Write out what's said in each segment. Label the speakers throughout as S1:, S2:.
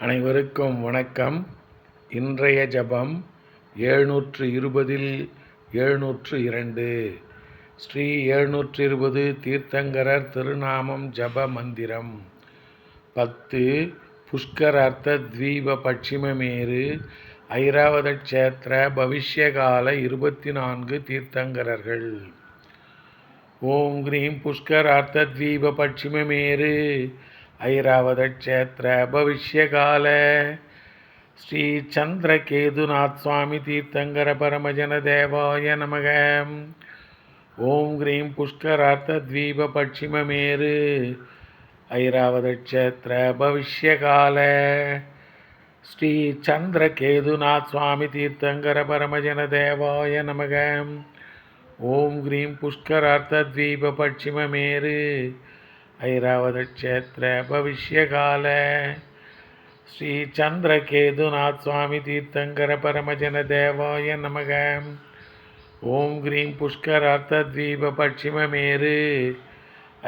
S1: அனைவருக்கும் வணக்கம். இன்றைய ஜபம் 720 702. ஸ்ரீ 720 தீர்த்தங்கரர் திருநாமம் ஜப மந்திரம். 10 புஷ்கரார்த்த தீப பட்சிமமேரு ஐராவத க்ஷேத்திர பவிஷ்யகால 24 தீர்த்தங்கரர்கள். ஓம் கிரீம் புஷ்கரார்த்த தீப பட்சிமமேரு ஐராவத க்ஷேத்திர பவிஷ்யகால ஸ்ரீ சந்திரகேதுநாத் சுவாமி தீர்த்தங்கர பரமஜன தேவாய நமக. ஓம் கிரீம் புஷ்கரார்த்த தீப பட்சிமமேரு ஐராவத க்ஷேத்திர பவிஷ்யகால ஸ்ரீ சந்திரகேதுநாத் சுவாமி தீர்த்தங்கர பரமஜன தேவாய நமக. ஓம் கிரீம் புஷ்கரார்த்த தீப பட்சிமமேரு ஐராவத க்ஷேத்திர பவிஷ்யகால ஸ்ரீ சந்திரகேதுநாத் சுவாமி தீர்த்தங்கர பரமஜன தேவாய நமக. ஓம் கிரீம் புஷ்கரார்த்த தீப பட்சிமமேரு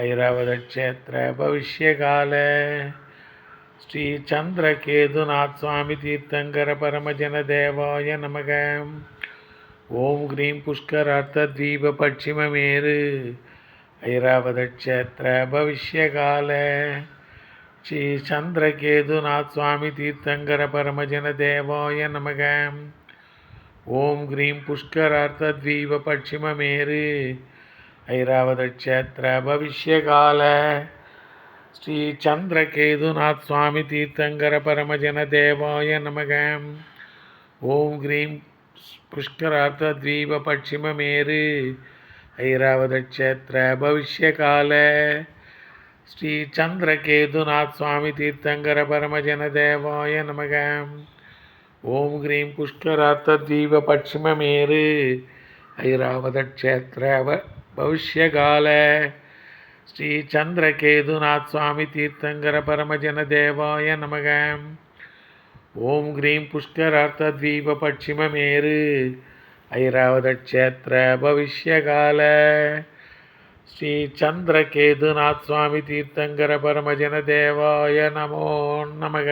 S1: ஐராவத க்ஷேத்திர பவிஷ்யகால ஸ்ரீ சந்திரகேதுநாத் சுவாமி தீர்த்தங்கர பரமஜன தேவாய நமக. ஓம் கிரீம் புஷ்கரார்த்த தீப பட்சிமமேரு ஐராவத க்ஷேத்திர பவிஷ்யகால ஸ்ரீ சந்திரகேதுநாத் சுவாமி தீர்த்தங்கர பரமஜன தேவாய நமக. ஓம் கிரீம் புஷ்கரார்த்த தீப பட்சிமமேரு ஐராவத க்ஷேத்திர பவிஷ்யகால ஸ்ரீ சந்திரகேதுநாத் சுவாமி தீர்த்தங்கர பரமஜன தேவாய நமக. ஓம் கிரீம் புஷ்கரார்த்த தீப பட்சிமமேரு ஐராவத க்ஷேத்திர பவிஷ்யகால ஸ்ரீ சந்திரகேதுநாத் சுவாமி தீர்த்தங்கர பரமஜன தேவாய நமக. ஓம் கிரீம் புஷ்கரார்த்த தீப பட்சிமமேரு ஐராவத க்ஷேத்திர பவிஷ்யகால ஸ்ரீ சந்திரகேதுநாத் சுவாமி தீர்த்தங்கர பரமஜன தேவாய நமக. ஓம் கிரீம் புஷ்கரார்த்த தீப பட்சிமமேரு ஐராவத க்ஷேத்திர பவிஷ்யகால ஸ்ரீ சந்திரகேதுநாத் சுவாமி தீர்த்தங்கர பரமஜன தேவாய நமோ நமக.